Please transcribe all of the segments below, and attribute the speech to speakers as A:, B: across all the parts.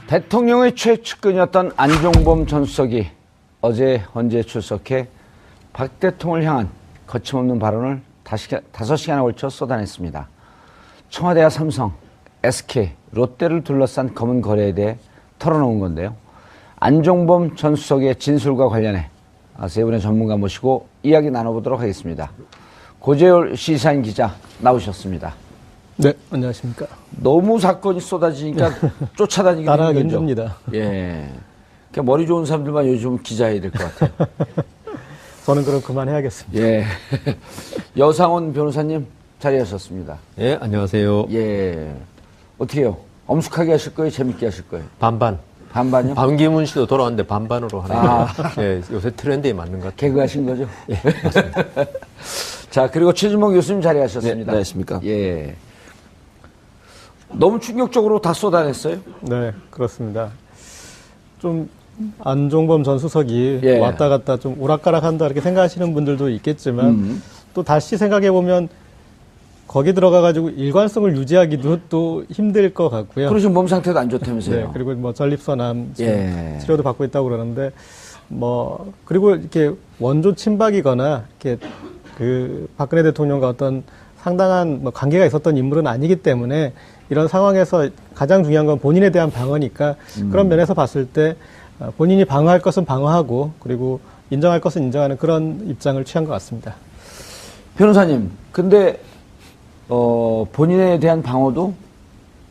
A: 대통령의 최측근이었던 안종범 전 수석이 어제 헌재에 출석해 박 대통령을 향한 거침없는 발언을 5시간에 걸쳐 쏟아냈습니다. 청와대와 삼성, SK, 롯데를 둘러싼 검은 거래에 대해 털어놓은 건데요. 안종범 전 수석의 진술과 관련해 세 분의 전문가 모시고 이야기 나눠보도록 하겠습니다. 고재열 시사인 기자 나오셨습니다.
B: 네, 안녕하십니까.
A: 너무 사건이 쏟아지니까 쫓아다니기
B: 따라가기 힘듭니다.
A: 예. 그러니까 머리 좋은 사람들만 요즘 기자해야 될 것 같아요.
B: 저는 그럼 그만해야겠습니다.
A: 예. 여상원 변호사님 자리하셨습니다.
C: 예, 안녕하세요.
A: 예. 어떻게 해요? 엄숙하게 하실 거예요? 재밌게 하실 거예요?
C: 반반.
A: 반반이요?
C: 반기문 씨도 돌아왔는데 반반으로 하네요. 예, 요새 트렌드에 맞는 것 같아요.
A: 개그 하신 거죠?
C: 예.
A: 자, 그리고 최진봉 교수님 자리하셨습니다.
D: 네, 안녕하십니까.
A: 예. 너무 충격적으로 다 쏟아냈어요?
B: 네, 그렇습니다. 좀 안종범 전 수석이
A: 예.
B: 왔다 갔다 좀 오락가락한다 이렇게 생각하시는 분들도 있겠지만 또 다시 생각해 보면 거기 들어가가지고 일관성을 유지하기도 또 힘들 것 같고요.
A: 그리고 지금 몸 상태도 안 좋다면서요?
B: 네, 그리고 뭐 전립선암
A: 예.
B: 치료도 받고 있다고 그러는데 뭐 그리고 이렇게 원조 친박이거나 이렇게 그 박근혜 대통령과 어떤 상당한 뭐 관계가 있었던 인물은 아니기 때문에 이런 상황에서 가장 중요한 건 본인에 대한 방어니까 그런 면에서 봤을 때 본인이 방어할 것은 방어하고 그리고 인정할 것은 인정하는 그런 입장을 취한 것 같습니다.
A: 변호사님, 근데 본인에 대한 방어도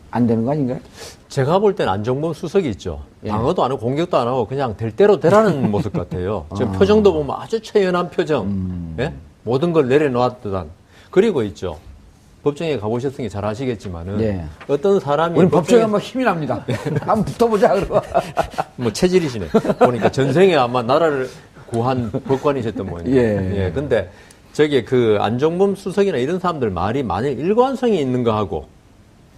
A: 안 되는 거 아닌가요?
C: 제가 볼 때는 안종범 수석이 있죠.
A: 예.
C: 방어도 안 하고 공격도 안 하고 그냥 될 대로 되라는 모습 같아요. 지금 표정도 보면 아주 처연한 표정. 예? 모든 걸 내려놓았던. 그리고 있죠. 법정에 가보셨으니 잘 아시겠지만은
A: 예.
C: 어떤 사람이
A: 우리 법정에 한번 힘이 납니다. 한번 붙어보자 그러고.
C: 뭐 체질이시네. 보니까 전생에 아마 나라를 구한 법관이셨던 모양이에요.
A: 예.
C: 근데 저기 그 안종범 수석이나 이런 사람들 말이 만일 일관성이 있는 거 하고,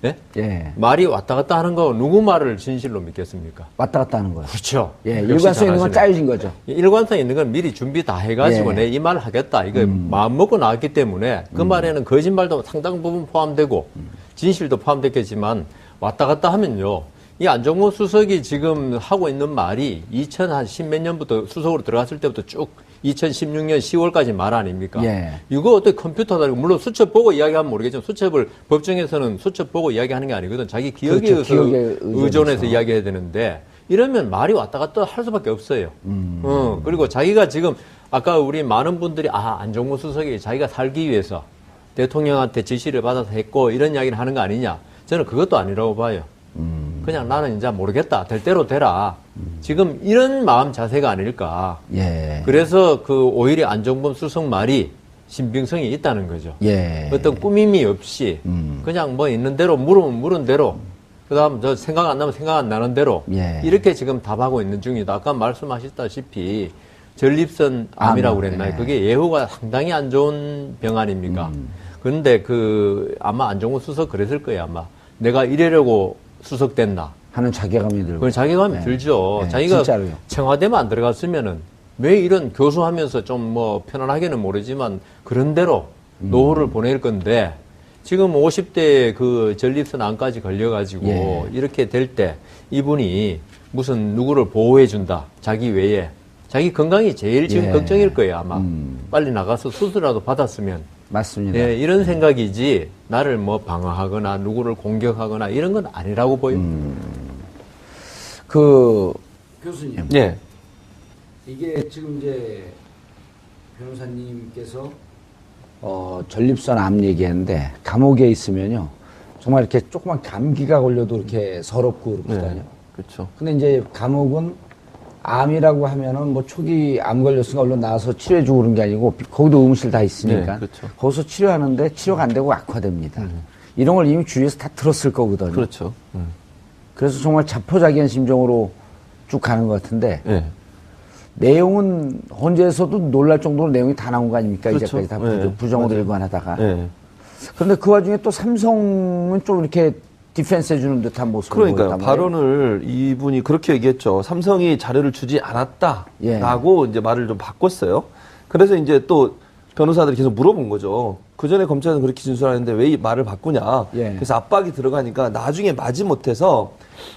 C: 예?
A: 예.
C: 말이 왔다 갔다 하는 거 누구 말을 진실로 믿겠습니까?
A: 왔다 갔다 하는 거예요.
C: 그렇죠.
A: 예,
C: 역시
A: 일관성 있는 건
C: 잘하시네.
A: 짜여진 거죠.
C: 일관성 있는 건 미리 준비 다 해가지고
A: 예.
C: 내 이 말 하겠다. 이거 마음 먹고 나왔기 때문에 그 말에는 거짓말도 상당 부분 포함되고 진실도 포함됐겠지만 왔다 갔다 하면요. 이 안종범 수석이 지금 하고 있는 말이 2010몇 년부터 수석으로 들어갔을 때부터 쭉 2016년 10월까지 말 아닙니까?
A: 예.
C: 이거 어떻게 컴퓨터다. 물론 수첩 보고 이야기하면 모르겠지만 수첩을 법정에서는 수첩 보고 이야기하는 게 아니거든. 자기 기억에
A: 그렇죠. 기억에
C: 의존해서
A: 의존해서.
C: 이야기해야 되는데 이러면 말이 왔다 갔다 할 수밖에 없어요. 그리고 자기가 지금 아까 우리 많은 분들이 안종범 수석이 자기가 살기 위해서 대통령한테 지시를 받아서 했고 이런 이야기를 하는 거 아니냐. 저는 그것도 아니라고 봐요. 그냥 나는 이제 모르겠다. 될 대로 되라. 지금 이런 마음 자세가 아닐까.
A: 예.
C: 그래서 그 오히려 안종범 수석 말이 신빙성이 있다는 거죠.
A: 예.
C: 어떤 꾸밈이 없이 그냥 뭐 있는 대로 물으면 물은 대로 그다음 저 생각 안 나면 생각 안 나는 대로
A: 예.
C: 이렇게 지금 답하고 있는 중이다. 아까 말씀하셨다시피 전립선 암이라고 그랬나요?
A: 예.
C: 그게 예후가 상당히 안 좋은 병 아닙니까? 그런데 아마 안종범 수석 그랬을 거예요. 아마 내가 이래려고 수석됐나?
A: 하는 자괴감이 들고.
C: 그건 자괴감이
A: 네.
C: 들죠.
A: 네,
C: 자기가
A: 진짜로요.
C: 청와대만 안 들어갔으면은 왜 이런 교수하면서 좀 뭐 편안하게는 모르지만 그런 대로 노후를 보낼 건데 지금 50대 그 전립선 암까지 걸려가지고
A: 예.
C: 이렇게 될 때 이분이 무슨 누구를 보호해준다. 자기 외에. 자기 건강이 제일 지금
A: 예.
C: 걱정일 거예요, 아마. 빨리 나가서 수술이라도 받았으면.
A: 맞습니다.
C: 예, 이런 생각이지 나를 뭐 방어하거나 누구를 공격하거나 이런 건 아니라고 보여.
A: 교수님.
D: 예.
A: 이게 지금 이제 변호사님께서 전립선 암 얘기했는데 감옥에 있으면요 정말 이렇게 조그만 감기가 걸려도 이렇게 서럽고 그렇거든요.
D: 그렇죠.
A: 근데 이제 감옥은 암이라고 하면은 뭐 초기 암 걸렸으니까 얼른 나와서 치료해주고 그런 게 아니고 거기도 의무실 다 있으니까
D: 네, 그렇죠.
A: 거기서 치료하는데 치료가 안 되고 악화됩니다. 이런 걸 이미 주위에서 다 들었을 거거든요.
D: 그렇죠.
A: 그래서 정말 자포자기한 심정으로 쭉 가는 것 같은데
D: 예.
A: 내용은 헌재에서도 놀랄 정도로 내용이 다 나온 거 아닙니까?
D: 그렇죠.
A: 이제까지 다
D: 네,
A: 부정으로
D: 맞아요.
A: 일관하다가.
D: 예.
A: 그런데 그 와중에 또 삼성은 좀 이렇게 디펜스 해주는 듯한 모습을
D: 그러니까요.
A: 보였단 말이에요.
D: 발언을 이분이 그렇게 얘기했죠. 삼성이 자료를 주지 않았다라고 이제 말을 좀 바꿨어요. 그래서 이제 또 변호사들이 계속 물어본 거죠. 그 전에 검찰은 그렇게 진술하는데 왜 이 말을 바꾸냐.
A: 예.
D: 그래서 압박이 들어가니까 나중에 마지못해서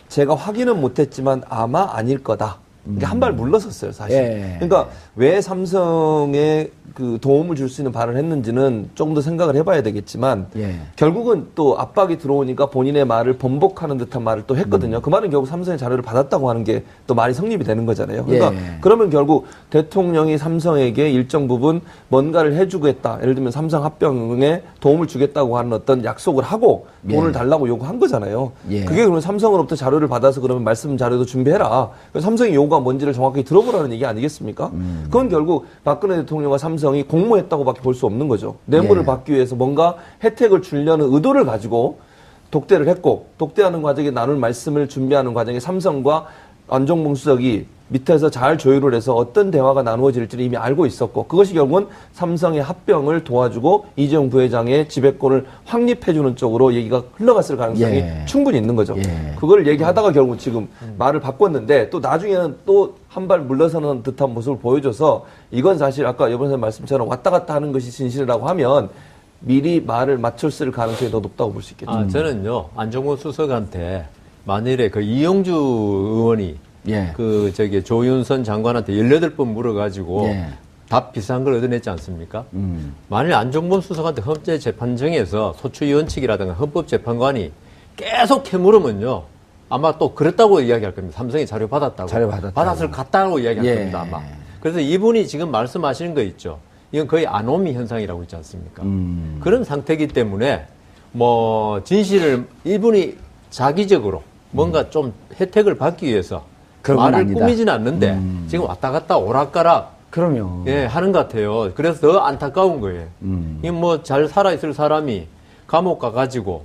D: 제가 확인은 못했지만 아마 아닐 거다. 이게 한 발 물러섰어요, 사실.
A: 예.
D: 그러니까 왜 삼성에 그 도움을 줄 수 있는 발언을 했는지는 조금 더 생각을 해봐야 되겠지만
A: 예.
D: 결국은 또 압박이 들어오니까 본인의 말을 번복하는 듯한 말을 또 했거든요. 그 말은 결국 삼성의 자료를 받았다고 하는 게 또 말이 성립이 되는 거잖아요. 그러니까
A: 예.
D: 그러면 결국 대통령이 삼성에게 일정 부분 뭔가를 해주겠다. 예를 들면 삼성 합병에 도움을 주겠다고 하는 어떤 약속을 하고 돈을
A: 예.
D: 달라고 요구한 거잖아요.
A: 예.
D: 그게 그러면 삼성으로부터 자료를 받아서 그러면 말씀 자료도 준비해라. 그래서 삼성의 요구가 뭔지를 정확히 들어보라는 얘기 아니겠습니까? 그건 결국 박근혜 대통령과 삼성이 공모했다고밖에 볼 수 없는 거죠. 뇌물을
A: 예.
D: 받기 위해서 뭔가 혜택을 주려는 의도를 가지고 독대를 했고 독대하는 과정에 나눌 말씀을 준비하는 과정에 삼성과 안종범 수석이 밑에서 잘 조율을 해서 어떤 대화가 나누어질지를 이미 알고 있었고 그것이 결국은 삼성의 합병을 도와주고 이재용 부회장의 지배권을 확립해주는 쪽으로 얘기가 흘러갔을 가능성이
A: 예.
D: 충분히 있는 거죠.
A: 예.
D: 그걸 얘기하다가 결국 지금 말을 바꿨는데 또 나중에는 또 한 발 물러서는 듯한 모습을 보여줘서 이건 사실 아까 여 변호사님 말씀처럼 왔다 갔다 하는 것이 진실이라고 하면 미리 말을 맞췄을 가능성이 더 높다고 볼 수 있겠죠.
C: 아, 저는요, 안종범 수석한테 만일에 그 이영주 의원이
A: 예.
C: 조윤선 장관한테 18번 물어가지고
A: 예.
C: 답 비슷한 걸 얻어냈지 않습니까? 만일 안종범 수석한테 헌재재판정에서 소추위원 측이라든가 헌법재판관이 계속 캐물으면요. 아마 또 그랬다고 이야기할 겁니다. 삼성이 자료 받았다고.
A: 자료 받았다고.
C: 받았을 것 같다고 이야기할
A: 예.
C: 겁니다, 아마. 그래서 이분이 지금 말씀하시는 거 있죠. 이건 거의 아노미 현상이라고 있지 않습니까? 그런 상태이기 때문에 진실을 이분이 자기적으로 뭔가 좀 혜택을 받기 위해서
A: 그런 건
C: 말을
A: 아니다.
C: 꾸미지는 않는데 지금 왔다 갔다 오락가락
A: 그럼요.
C: 예, 하는 것 같아요. 그래서 더 안타까운 거예요. 이 잘 살아있을 사람이 감옥 가가지고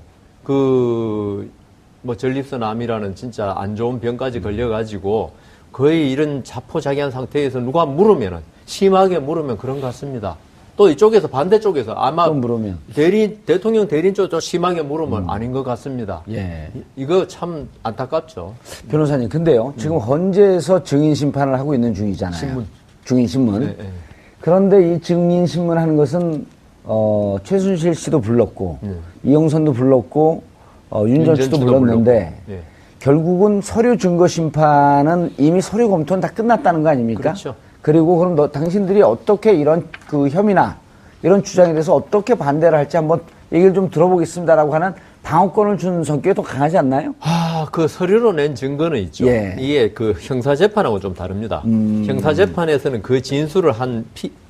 C: 전립선암이라는 진짜 안 좋은 병까지 걸려가지고 거의 이런 자포자기한 상태에서 누가 물으면은 심하게 물으면 그런 것 같습니다. 또 이쪽에서 반대쪽에서 아마
A: 또 물으면.
C: 대통령 대리인 쪽도 심하게 물으면 아닌 것 같습니다.
A: 예.
C: 이거 참 안타깝죠.
A: 변호사님, 근데요, 지금 헌재에서 증인 심판을 하고 있는 중이잖아요.
C: 신문.
A: 증인 신문.
C: 네, 네.
A: 그런데 이 증인 신문 하는 것은, 최순실 씨도 불렀고, 이영선도 불렀고, 윤전 씨도 불렀는데,
C: 예.
A: 결국은 서류 증거 심판은 이미 서류 검토는 다 끝났다는 거 아닙니까?
C: 그렇죠.
A: 그리고 그럼 당신들이 어떻게 이런 그 혐의나 이런 주장에 대해서 어떻게 반대를 할지 한번 얘기를 좀 들어보겠습니다라고 하는 방어권을 준 성격이 더 강하지 않나요?
C: 그 서류로 낸 증거는 있죠.
A: 예.
C: 이게 형사재판하고 좀 다릅니다. 형사재판에서는 그 진술을 한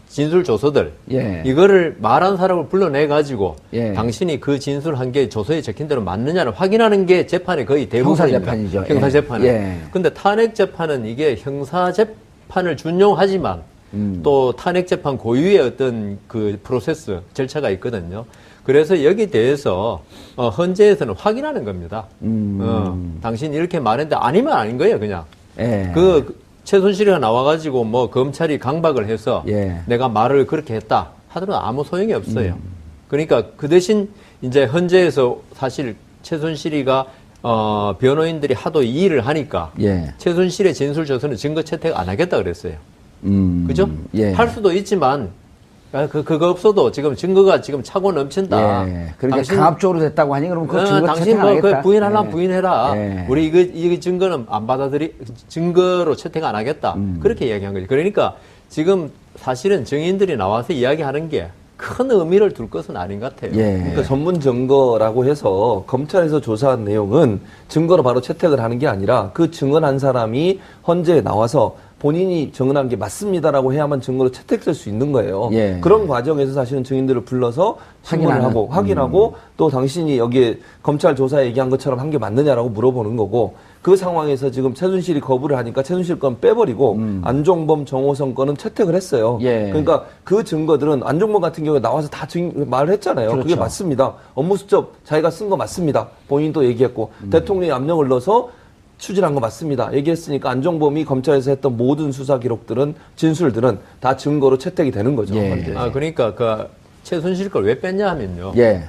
C: 진술 조서들,
A: 예.
C: 이거를 말한 사람을 불러내가지고,
A: 예.
C: 당신이 그 진술한 게 조서에 적힌 대로 맞느냐를 확인하는 게 재판의 거의 대부분입니다.
A: 형사재판이죠.
C: 형사재판은.
A: 예.
C: 근데 탄핵재판은 이게 형사재판을 준용하지만, 또 탄핵재판 고유의 어떤 그 프로세스, 절차가 있거든요. 그래서 여기 대해서 헌재에서는 확인하는 겁니다. 당신이 이렇게 말했는데 아니면 아닌 거예요, 그냥.
A: 예.
C: 최순실이가 나와가지고 검찰이 강박을 해서
A: 예.
C: 내가 말을 그렇게 했다 하더라도 아무 소용이 없어요. 그러니까 그 대신 이제 헌재에서 사실 최순실이가 변호인들이 하도 이 일을 하니까
A: 예.
C: 최순실의 진술 조서는 증거 채택 안 하겠다 그랬어요. 그죠?
A: 예.
C: 할 수도 있지만 그거 없어도 지금 증거가 지금 차고 넘친다.
A: 예. 그러니까 강압적으로 됐다고 하니 그러면 그 증거
C: 당신
A: 채택 안 하겠다.
C: 부인하려면
A: 예.
C: 부인해라.
A: 예.
C: 우리 이 증거는 안 증거로 채택 안 하겠다. 그렇게 이야기한 거죠. 그러니까 지금 사실은 증인들이 나와서 이야기하는 게 큰 의미를 둘 것은 아닌 것 같아요.
A: 예.
D: 그러니까 전문 증거라고 해서 검찰에서 조사한 내용은 증거로 바로 채택을 하는 게 아니라 그 증언한 사람이 헌재에 나와서 본인이 증언한 게 맞습니다라고 해야만 증거로 채택될 수 있는 거예요.
A: 예.
D: 그런 과정에서 사실은 증인들을 불러서 신문을 하고 확인하고 또 당신이 여기에 검찰 조사에 얘기한 것처럼 한 게 맞느냐라고 물어보는 거고 그 상황에서 지금 최순실이 거부를 하니까 최순실 건 빼버리고 안종범, 정호성 건은 채택을 했어요.
A: 예.
D: 그러니까 그 증거들은 안종범 같은 경우에 나와서 다 말을 했잖아요.
A: 그렇죠.
D: 그게 맞습니다. 업무 수첩 자기가 쓴 거 맞습니다. 본인도 얘기했고 대통령이 압력을 넣어서 추진한 거 맞습니다. 얘기했으니까 안종범이 검찰에서 했던 모든 수사 기록들은 진술들은 다 증거로 채택이 되는 거죠.
A: 예.
D: 헌재에서.
C: 그러니까 최순실 걸 왜 뺐냐 하면요.
A: 예.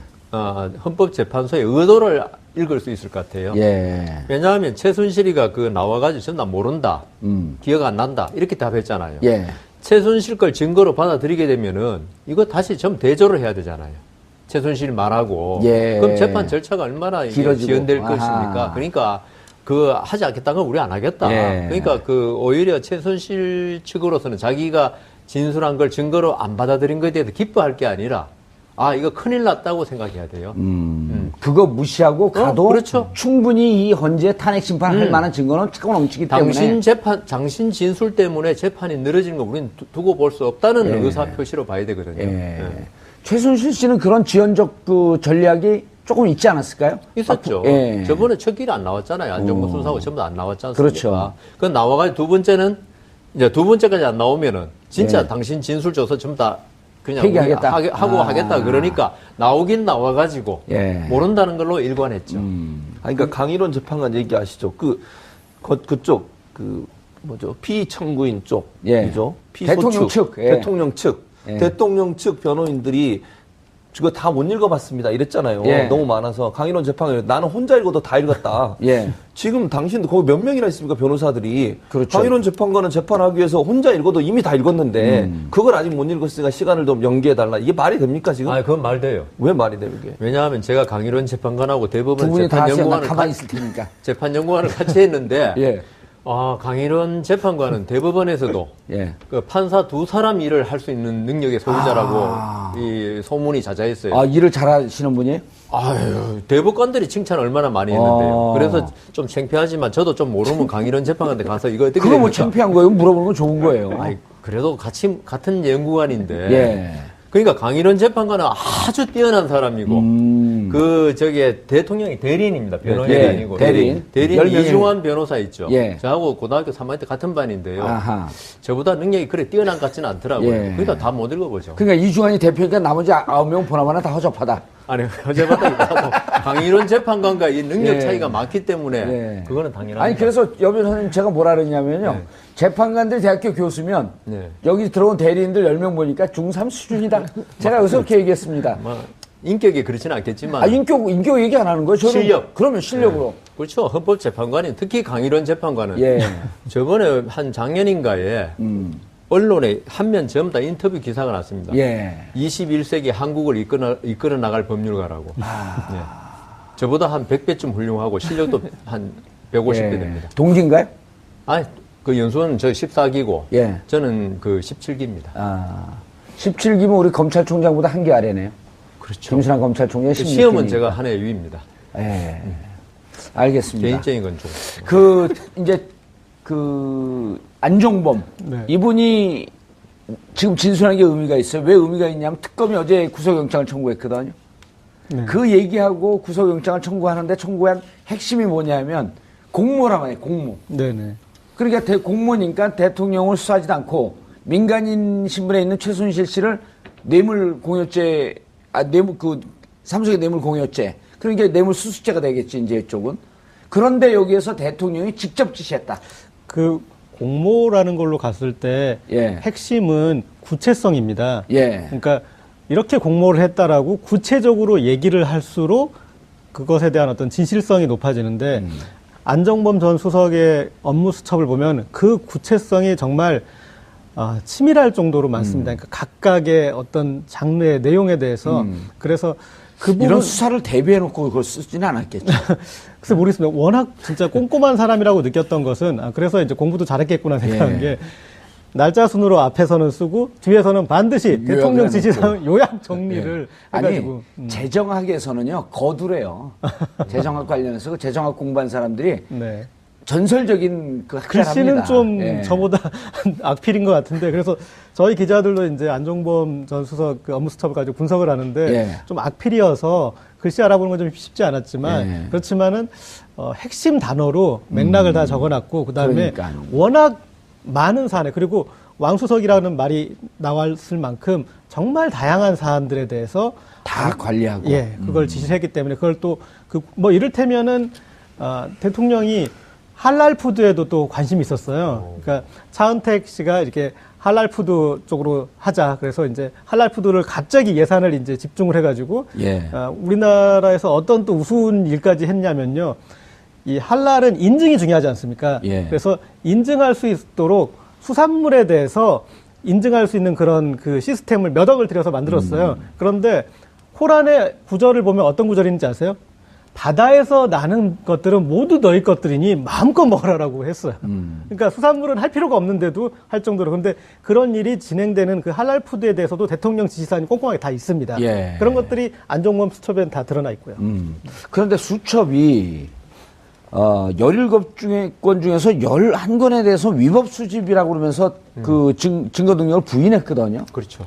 C: 헌법재판소의 의도를 읽을 수 있을 것 같아요.
A: 예.
C: 왜냐하면 최순실이가 나와가지고 전 나 모른다. 기억 안 난다. 이렇게 답했잖아요.
A: 예.
C: 최순실 걸 증거로 받아들이게 되면은 이거 다시 좀 대조를 해야 되잖아요. 최순실 말하고.
A: 예.
C: 그럼 재판 절차가 얼마나 이게
A: 길어지고.
C: 지연될
A: 아하.
C: 것입니까? 그러니까 그 하지 않겠다는 건 우리 안 하겠다.
A: 예.
C: 그러니까 그 오히려 최순실 측으로서는 자기가 진술한 걸 증거로 안 받아들인 것에 대해서 기뻐할 게 아니라 아, 이거 큰일 났다고 생각해야 돼요.
A: 그거 무시하고 가도
C: 그렇죠.
A: 충분히 이 헌재 탄핵 심판을 할 만한 증거는 차고 넘치기 때문에
C: 당신 진술 때문에 재판이 늘어지는 거 우리는 두고 볼 수 없다는
A: 예.
C: 의사 표시로 봐야 되거든요.
A: 예.
C: 예.
A: 최순실 씨는 그런 지연적 그 전략이 조금 있지 않았을까요?
C: 있었죠.
A: 예.
C: 저번에 첫 길이 안 나왔잖아요. 안정부 수사하고 전부 다 안 나왔지 않습니까?
A: 그렇죠.
C: 그 나와가지고 두 번째는 이제 두 번째까지 안 나오면은 진짜
A: 예.
C: 당신 진술 줘서 전부 다 그냥
A: 폐기하겠다.
C: 하고
A: 아.
C: 하겠다 그러니까 나오긴 나와가지고
A: 예.
C: 모른다는 걸로 일관했죠.
D: 그러니까 강일원 재판관 얘기하시죠. 그쪽 뭐죠? 피의 청구인
A: 예.
D: 쪽이죠.
A: 대통령 측. 예.
D: 대통령 측.
A: 예.
D: 대통령 측 변호인들이 그거 다 못 읽어봤습니다. 이랬잖아요.
A: 예.
D: 너무 많아서 강일원 재판관 나는 혼자 읽어도 다 읽었다.
A: 예.
D: 지금 당신도 거기 몇 명이나 있습니까 변호사들이.
A: 그렇죠.
D: 강일원 재판관은 재판하기 위해서 혼자 읽어도 이미 다 읽었는데 그걸 아직 못 읽었으니까 시간을 좀 연기해달라. 이게 말이 됩니까 지금?
C: 아, 그건 말 돼요.
D: 왜 말이 돼요 이게?
C: 왜냐하면 제가 강일원 재판관하고
A: 두
C: 대법원
A: 분이 다 하세요. 나
C: 재판연구원을
A: 가만히 있을 테니까.
C: 재판연구원을 같이 했는데
A: 예.
C: 아, 강일원 재판관은 대법원에서도
A: 예.
C: 그 판사 두 사람 일을 할 수 있는 능력의 소유자라고
A: 아.
C: 이 소문이 자자했어요.
A: 아, 일을 잘하시는 분이에요?
C: 아유, 대법관들이 칭찬을 얼마나 많이 했는데요.
A: 아.
C: 그래서 좀 창피하지만 저도 좀 모르면 강일원 재판관한테 가서 이거 어떻게
A: 그거 뭐
C: 됩니까?
A: 창피한 거예요? 물어보는 건 좋은 거예요.
C: 아이, 그래도 같은 연구관인데.
A: 예.
C: 그러니까 강일원 재판관은 아주 뛰어난 사람이고, 대통령이 대리인입니다. 변호인이
A: 예,
C: 아니고.
A: 대리인.
C: 대리인
A: 10명이
C: 이중환 변호사 있죠.
A: 예.
C: 저하고 고등학교 3학년 때 같은 반인데요.
A: 아하.
C: 저보다 능력이 그래 뛰어난 것 같지는 않더라고요.
A: 예.
C: 그러니까 다 못 읽어보죠.
A: 그러니까 이중환이 대표니까 나머지 9명 보나마나 다 허접하다.
C: 아니, 어제마다 강일원 재판관과 이 능력
A: 예.
C: 차이가 많기 때문에
A: 예.
C: 그거는 당연합니다.
A: 아니 그래서 여 변호사님 제가 뭐라 그랬냐면요.
C: 네.
A: 재판관들 대학교 교수면
C: 네.
A: 여기 들어온 대리인들 10명 보니까 중3 수준이다. 제가 여기서 그렇게 얘기했습니다.
C: 뭐 인격이 그렇지는 않겠지만
A: 아, 인격 얘기 안 하는 거예요? 저는
C: 실력.
A: 그러면 실력으로.
C: 그렇죠. 헌법재판관인 특히 강일원 재판관은
A: 예.
C: 저번에 한 작년인가에 언론에 한 면 전부 다 인터뷰 기사가 났습니다.
A: 예.
C: 21세기 한국을 이끌어 나갈 법률가라고. 네. 저보다 한 100배쯤 훌륭하고 실력도 한 150배
A: 예.
C: 됩니다.
A: 동기인가요?
C: 아, 그 연수는 저 14기고
A: 예.
C: 저는 그 17기입니다.
A: 아, 17기면 우리 검찰총장보다 한 개 아래네요.
C: 그렇죠.
A: 김순환 검찰총장의
C: 그
A: 16기.
C: 시험은 제가 한 해 위입니다.
A: 예. 알겠습니다.
C: 개인적인 건 좀.
A: 이제 안종범.
B: 네.
A: 이분이 지금 진술한 게 의미가 있어요. 왜 의미가 있냐면 특검이 어제 구속영장을 청구했거든요.
B: 네.
A: 그 얘기하고 구속영장을 청구하는데 청구한 핵심이 뭐냐면 공모란 말이에요. 공모.
B: 네네.
A: 그러니까 공모니까 대통령을 수사하지도 않고 민간인 신분에 있는 최순실 씨를 삼성의 뇌물 공여죄. 그러니까 뇌물 수수죄가 되겠지, 이제 이쪽은. 그런데 여기에서 대통령이 직접 지시했다.
B: 그 공모라는 걸로 갔을 때
A: 예.
B: 핵심은 구체성입니다.
A: 예.
B: 그러니까 이렇게 공모를 했다라고 구체적으로 얘기를 할수록 그것에 대한 어떤 진실성이 높아지는데 안정범 전 수석의 업무 수첩을 보면 그 구체성이 정말 치밀할 정도로 많습니다. 그러니까 각각의 어떤 장르의 내용에 대해서 그래서 그 부분
A: 이런 수사를 대비해놓고 그걸 쓰지는 않았겠죠.
B: 글쎄 모르겠습니다. 워낙 진짜 꼼꼼한 사람이라고 느꼈던 것은 그래서 이제 공부도 잘했겠구나 생각한
A: 예.
B: 게 날짜 순으로 앞에서는 쓰고 뒤에서는 반드시 대통령 지시상 요약 정리를
A: 아니,
B: 해가지고
A: 재정학에서는요, 거두래요. 재정학 관련해서 그 재정학 공부한 사람들이
B: 네.
A: 전설적인 그
B: 글씨는
A: 학자랍니다.
B: 좀
A: 예.
B: 저보다 악필인 것 같은데 그래서 저희 기자들도 이제 안종범 전 수석 그 업무 수첩을 가지고 분석을 하는데
A: 예.
B: 좀 악필이어서 글씨 알아보는 건 좀 쉽지 않았지만
A: 예.
B: 그렇지만은 핵심 단어로 맥락을 다 적어놨고 그다음에
A: 그러니까요.
B: 워낙 많은 사안에 그리고 왕수석이라는 말이 나왔을 만큼 정말 다양한 사안들에 대해서
A: 다 관리하고.
B: 예, 그걸 지시를 했기 때문에 그걸 또 뭐 이를테면은 대통령이 할랄 푸드에도 또 관심이 있었어요. 그러니까 차은택 씨가 이렇게 할랄 푸드 쪽으로 하자. 그래서 이제 할랄 푸드를 갑자기 예산을 이제 집중을 해가지고
A: 예.
B: 우리나라에서 어떤 또 우스운 일까지 했냐면요. 이 할랄은 인증이 중요하지 않습니까?
A: 예.
B: 그래서 인증할 수 있도록 수산물에 대해서 인증할 수 있는 그런 그 시스템을 몇 억을 들여서 만들었어요. 그런데 코란의 구절을 보면 어떤 구절인지 아세요? 바다에서 나는 것들은 모두 너희 것들이니 마음껏 먹으라라고 했어요. 그러니까 수산물은 할 필요가 없는데도 할 정도로. 그런데 그런 일이 진행되는 그 할랄 푸드에 대해서도 대통령 지시사항이 꼼꼼하게 다 있습니다.
A: 예.
B: 그런 것들이 안종범 수첩에는 다 드러나 있고요.
A: 그런데 수첩이 17건 중에서 11건에 대해서 위법 수집이라고 그러면서 그 증거 능력을 부인했거든요.
C: 그렇죠.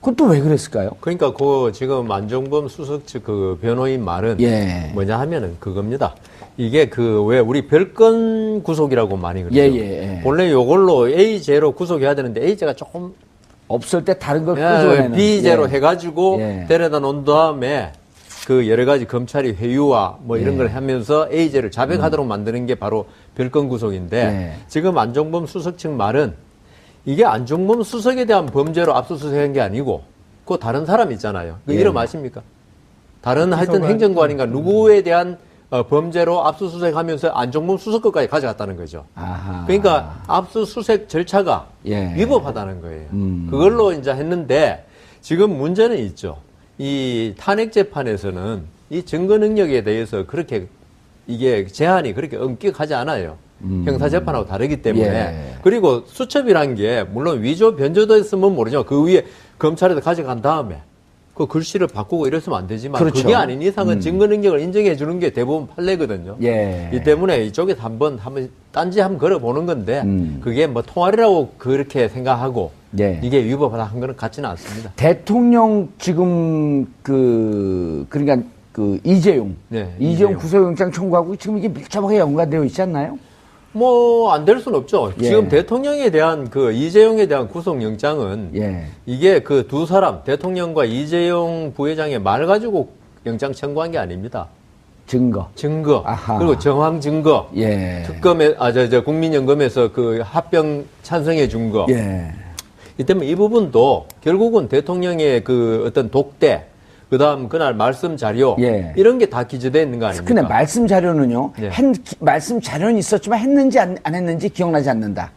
A: 그건 또 왜 그랬을까요?
C: 그러니까 그 지금 안종범 수석 측 그 변호인 말은
A: 예.
C: 뭐냐 하면은 그겁니다. 이게 그 왜 우리 별건 구속이라고 많이 그러죠.
A: 예.
C: 본래 요걸로 A제로 구속해야 되는데 A제가 조금
A: 없을 때 다른 걸 끄집어내는.
C: B제로
A: 예.
C: 해가지고
A: 예.
C: 데려다 놓은 다음에 그 여러 가지 검찰이 회유와 뭐 이런 걸 하면서 A제를 자백하도록 만드는 게 바로 별건 구속인데
A: 예.
C: 지금 안종범 수석 측 말은 이게 안종범 수석에 대한 범죄로 압수수색한 게 아니고 그 다른 사람 있잖아요. 그
A: 예.
C: 이름 아십니까? 다른 하여튼
B: 비서관.
C: 행정관인가 누구에 대한 범죄로 압수수색하면서 안종범 수석 것까지 가져갔다는 거죠.
A: 아하.
C: 그러니까 압수수색 절차가
A: 예.
C: 위법하다는 거예요. 그걸로 이제 했는데 지금 문제는 있죠. 이 탄핵 재판에서는 이 증거 능력에 대해서 그렇게 이게 제한이 그렇게 엄격하지 않아요. 형사 재판하고 다르기 때문에.
A: 예.
C: 그리고 수첩이란 게 물론 위조 변조됐으면 모르죠. 그 위에 검찰에서 가져간 다음에 그 글씨를 바꾸고 이랬으면 안 되지만
A: 그렇죠.
C: 그게 아닌 이상은 증거 능력을 인정해 주는 게 대부분 판례거든요.
A: 예.
C: 이 때문에 이쪽에서 한번 딴지 한번 걸어보는 건데 그게 뭐 통화리라고 그렇게 생각하고
A: 예.
C: 이게 위법하다 한 거는 같지는 않습니다.
A: 대통령 지금 그러니까 그 이재용
C: 네,
A: 이재용
C: 이재용.
A: 구속영장 청구하고 지금 이게 밀접하게 연관되어 있지 않나요?
C: 뭐 안 될 수는 없죠.
A: 예.
C: 지금 대통령에 대한 그 이재용에 대한 구속영장은
A: 예.
C: 이게 그 두 사람 대통령과 이재용 부회장의 말 가지고 영장 청구한 게 아닙니다. 증거
A: 아하.
C: 그리고 정황 증거
A: 예.
C: 특검에 국민연금에서 그 합병 찬성해 준 거.
A: 예.
C: 이 때문에 이 부분도 결국은 대통령의 그 어떤 독대 그다음 그날 말씀 자료
A: 예.
C: 이런 게 다 기재되어 있는 거 아닙니까?
A: 근데 말씀 자료는요.
C: 네.
A: 말씀 자료는 있었지만 했는지 안 했는지 기억나지 않는다.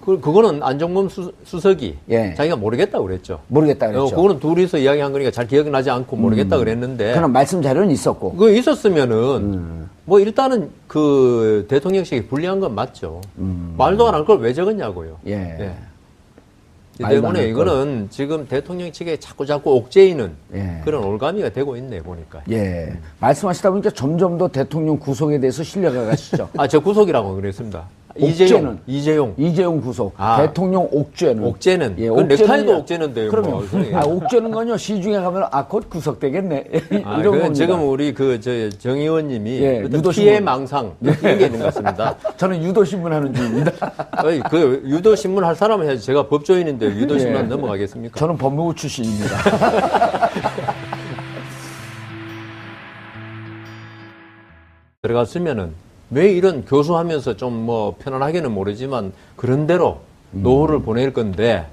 C: 그거는 안종범 수석이
A: 예.
C: 자기가 모르겠다고 그랬죠.
A: 모르겠다 그랬죠.
C: 그거는 둘이서 이야기한 거니까 잘 기억나지 않고 모르겠다 그랬는데.
A: 그럼 말씀 자료는 있었고.
C: 그거 있었으면은 뭐 일단은 그 대통령실이 불리한 건 맞죠. 말도 안 할 걸 왜 적었냐고요.
A: 예.
C: 이
A: 말도
C: 때문에
A: 안할
C: 이거는 지금 대통령 측에 자꾸 옥죄이는
A: 예.
C: 그런 올가미가 되고 있네 보니까.
A: 예. 말씀하시다 보니까 점점 더 대통령 구속에 대해서 신뢰가 가시죠.
C: 저 구속이라고 그랬습니다.
A: 옥죄는?
C: 이재용
A: 구속.
C: 아.
A: 대통령 옥죄는.
C: 옥죄는.
A: 예,
C: 그건 넥타이도
A: 옥죄는요.
C: 옥죄는데요.
A: 그러면
C: 뭐.
A: 옥죄는 건요. 시중에 가면 곧 구속되겠네. 이런
C: 그건
A: 겁니다.
C: 지금 우리 정 의원님이
A: 예,
C: 어떤
A: 유도신문.
C: 피해 망상 이런 게 있는 것 같습니다.
A: 저는 유도신문 하는 중입니다.
C: 그 유도 신문 할 사람은 해야지. 제가 법조인인데 유도 신문
A: 예.
C: 넘어가겠습니까?
A: 저는 법무부 출신입니다.
C: 들어갔으면은 왜 이런 교수하면서 좀 뭐 편안하게는 모르지만 그런 대로 노후를 보낼 건데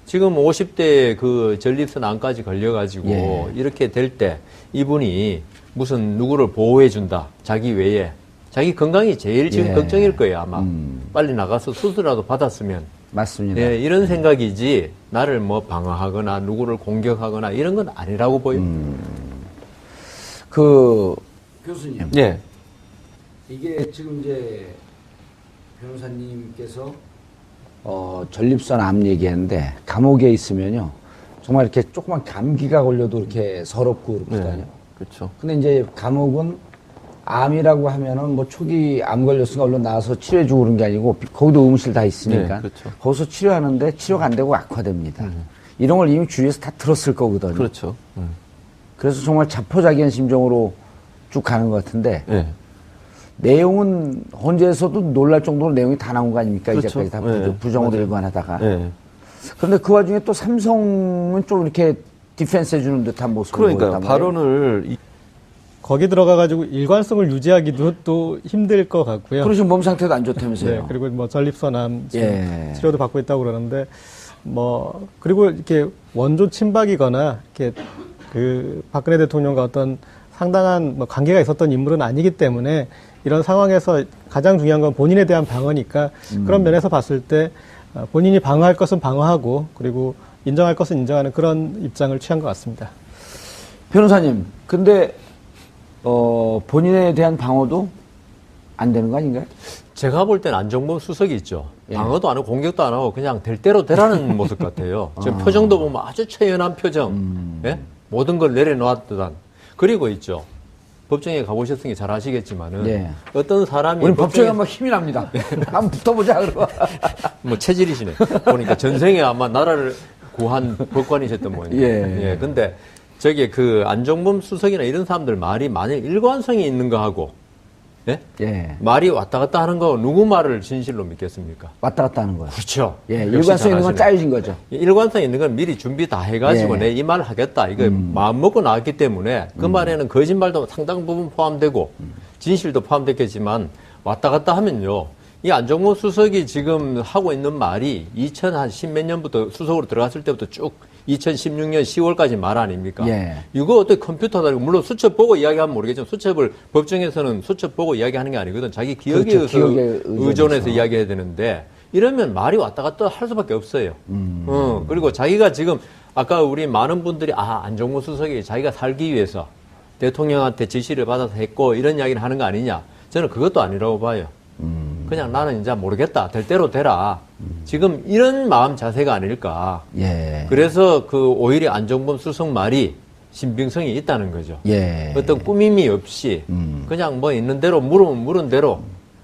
C: 지금 50대 그 전립선 암까지 걸려가지고
A: 예.
C: 이렇게 될 때 이분이 무슨 누구를 보호해준다 자기 외에 자기 건강이 제일 지금
A: 예.
C: 걱정일 거예요 아마 빨리 나가서 수술이라도 받았으면
A: 맞습니다.
C: 예, 이런 생각이지 나를 뭐 방어하거나 누구를 공격하거나 이런 건 아니라고 보여.
A: 교수님.
D: 예.
A: 이게 지금 이제 변호사님께서 전립선 암 얘기했는데 감옥에 있으면요 정말 이렇게 조그만 감기가 걸려도 이렇게 서럽고 그렇거든요.
D: 그렇죠.
A: 근데 이제 감옥은 암이라고 하면은 뭐 초기 암 걸렸으니까 얼른 나와서 치료해주고 그런 게 아니고 거기도 의무실 다 있으니까
D: 네, 그렇죠.
A: 거기서 치료하는데 치료가 안 되고 악화됩니다. 이런 걸 이미 주위에서 다 들었을 거거든요.
D: 그렇죠.
A: 그래서 정말 자포자기한 심정으로 쭉 가는 것 같은데
D: 예.
A: 내용은 헌재에서도 놀랄 정도로 내용이 다 나온 거 아닙니까?
D: 그렇죠.
A: 이제까지 다
D: 네,
A: 부정으로
D: 맞아요.
A: 일관하다가.
D: 예.
A: 그런데 그 와중에 또 삼성은 좀 이렇게 디펜스 해주는 듯한 모습을
D: 그러니까
A: 보였단 말이에요.
D: 발언을
B: 거기 들어가가지고 일관성을 유지하기도 또 힘들 것 같고요.
A: 그리고 지금 몸 상태도 안 좋다면서요.
B: 네, 그리고 뭐 전립선암
A: 예.
B: 치료도 받고 있다고 그러는데 뭐 그리고 이렇게 원조 친박이거나 이렇게 그 박근혜 대통령과 어떤 상당한 뭐 관계가 있었던 인물은 아니기 때문에 이런 상황에서 가장 중요한 건 본인에 대한 방어니까 그런 면에서 봤을 때 본인이 방어할 것은 방어하고 그리고 인정할 것은 인정하는 그런 입장을 취한 것 같습니다.
A: 변호사님, 근데 본인에 대한 방어도 안 되는 거 아닌가요?
C: 제가 볼 때는 안종범 수석이 있죠.
A: 예.
C: 방어도 안 하고 공격도 안 하고 그냥 될 대로 되라는 모습 같아요. 지금 표정도 보면 아주 처연한 표정. 예? 모든 걸 내려놓았던. 그리고 있죠. 법정에 가보셨으니 잘 아시겠지만은
A: 예.
C: 어떤 사람이
A: 우리 법정에 한번 힘이 납니다. 한번 붙어보자 그러고.
C: 뭐 체질이시네. 보니까 전생에 아마 나라를 구한 법관이셨던 모양이에요.
A: 예.
C: 근데 저기 그 안종범 수석이나 이런 사람들 말이 만일 일관성이 있는 거 하고 예?
A: 예.
C: 말이 왔다 갔다 하는 거 누구 말을 진실로 믿겠습니까?
A: 왔다 갔다 하는 거야.
C: 그렇죠.
A: 예,
C: 역시
A: 일관성 있는 건
C: 잘하시네.
A: 짜여진 거죠.
C: 일관성 있는 건 미리 준비 다 해가지고
A: 예.
C: 내 이 말 하겠다. 이거 마음 먹고 나왔기 때문에 그 말에는 거짓말도 상당 부분 포함되고 진실도 포함됐겠지만 왔다 갔다 하면요. 이 안종범 수석이 지금 하고 있는 말이 2010몇 년부터 수석으로 들어갔을 때부터 쭉 2016년 10월까지 말 아닙니까?
A: 예.
C: 이거 어떻게 컴퓨터다. 물론 수첩 보고 이야기하면 모르겠지만 수첩을 법정에서는 수첩 보고 이야기하는 게 아니거든. 자기 기억에
A: 그렇죠.
C: 의해서
A: 기억에
C: 의존해서
A: 의존해서.
C: 이야기해야 되는데 이러면 말이 왔다 갔다 할 수밖에 없어요. 그리고 자기가 지금 아까 우리 많은 분들이 안종범 수석이 자기가 살기 위해서 대통령한테 지시를 받아서 했고 이런 이야기를 하는 거 아니냐. 저는 그것도 아니라고 봐요. 그냥 나는 이제 모르겠다. 될 대로 되라. 지금 이런 마음 자세가 아닐까.
A: 예.
C: 그래서 그 오히려 안종범 수석 말이 신빙성이 있다는 거죠.
A: 예.
C: 어떤 꾸밈이 없이 그냥 뭐 있는 대로 물으면 물은 대로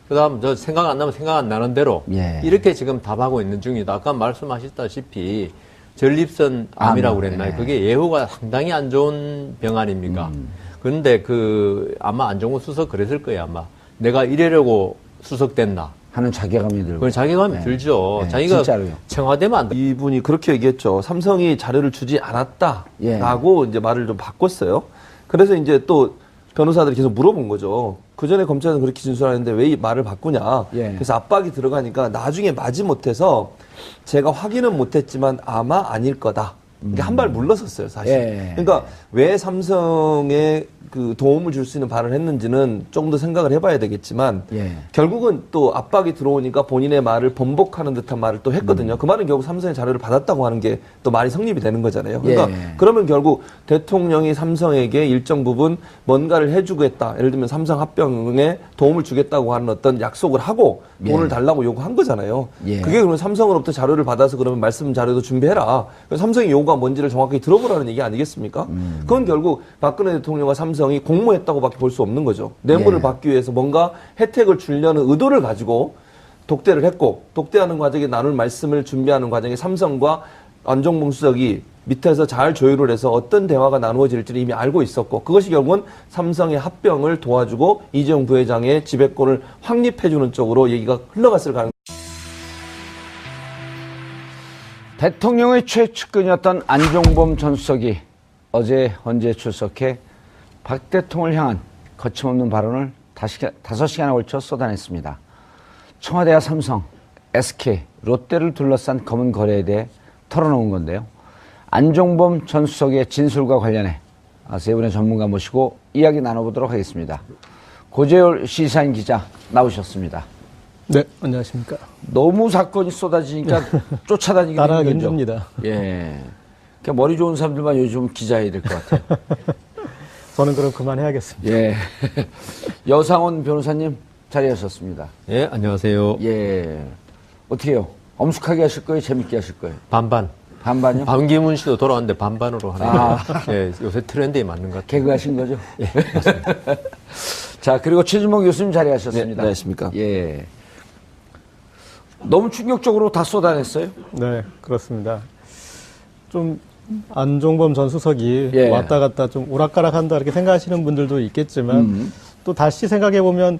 C: 그다음 저 생각 안 나면 생각 안 나는 대로
A: 예.
C: 이렇게 지금 답하고 있는 중이다. 아까 말씀하셨다시피 전립선 암이라고 그랬나요?
A: 예.
C: 그게 예후가 상당히 안 좋은 병 아닙니까? 그런데 그 아마 안종범 수석 그랬을 거예요. 아마 내가 이래려고 수석됐나?
A: 하는 자괴감이 들고.
C: 그건 자괴감이 들죠.
A: 네,
C: 자기가
A: 진짜로요.
C: 청와대면 안 돼.
D: 이분이 그렇게 얘기했죠. 삼성이 자료를 주지 않았다라고 이제 말을 좀 바꿨어요. 그래서 이제 또 변호사들이 계속 물어본 거죠. 그 전에 검찰은 그렇게 진술하는데 왜 이 말을 바꾸냐.
A: 예.
D: 그래서 압박이 들어가니까 나중에 마지못해서 제가 확인은 못했지만 아마 아닐 거다. 이게 한 발 물러섰어요, 사실.
A: 예.
D: 그러니까 왜 삼성에 그 도움을 줄 수 있는 발언을 했는지는 조금 더 생각을 해봐야 되겠지만
A: 예.
D: 결국은 또 압박이 들어오니까 본인의 말을 번복하는 듯한 말을 또 했거든요. 그 말은 결국 삼성의 자료를 받았다고 하는 게 또 말이 성립이 되는 거잖아요. 그러니까
A: 예.
D: 그러면 결국 대통령이 삼성에게 일정 부분 뭔가를 해주겠다. 예를 들면 삼성 합병에 도움을 주겠다고 하는 어떤 약속을 하고 돈을
A: 예.
D: 달라고 요구한 거잖아요.
A: 예.
D: 그게 그러면 삼성으로부터 자료를 받아서 그러면 말씀 자료도 준비해라. 그래서 삼성의 요구가 뭔지를 정확하게 들어보라는 얘기 아니겠습니까? 그건 결국 박근혜 대통령과 삼성이 공모했다고밖에 볼 수 없는 거죠. 뇌물을
A: 예.
D: 받기 위해서 뭔가 혜택을 주려는 의도를 가지고 독대를 했고 독대하는 과정에 나눌 말씀을 준비하는 과정에 삼성과 안종범 수석이 밑에서 잘 조율을 해서 어떤 대화가 나누어질지를 이미 알고 있었고 그것이 결국은 삼성의 합병을 도와주고 이재용 부회장의 지배권을 확립해주는 쪽으로 얘기가 흘러갔을 가능성이
A: 대통령의 최측근이었던 안종범 전 수석이 어제 헌재에 출석해 박 대통령을 향한 거침없는 발언을 5시간에 걸쳐 쏟아냈습니다. 청와대와 삼성, SK, 롯데를 둘러싼 검은 거래에 대해 털어놓은 건데요. 안종범 전 수석의 진술과 관련해 세 분의 전문가 모시고 이야기 나눠보도록 하겠습니다. 고재열 시사인 기자 나오셨습니다.
B: 네, 안녕하십니까.
A: 너무 사건이 쏟아지니까 쫓아다니기
B: 따라하기
A: 힘들죠.
B: 힘듭니다.
A: 예. 그러니까 머리 좋은 사람들만 요즘 기자해야 될 것 같아요.
B: 저는 그럼 그만해야겠습니다.
A: 예. 여상원 변호사님 자리하셨습니다.
C: 예, 안녕하세요.
A: 예. 어떻게 해요? 엄숙하게 하실 거예요? 재밌게 하실 거예요?
C: 반반.
A: 반반요?
C: 반기문 씨도 돌아왔는데 반반으로 하는 거. 예, 요새 트렌드에 맞는 것 같아요.
A: 개그 하신 거죠? 예. 자, 그리고 최진봉 교수님 자리하셨습니다.
D: 네, 안녕하십니까.
A: 예. 너무 충격적으로 다 쏟아냈어요?
B: 네, 그렇습니다. 좀 안종범 전 수석이
A: 예.
B: 왔다 갔다 좀 오락가락한다 이렇게 생각하시는 분들도 있겠지만 또 다시 생각해 보면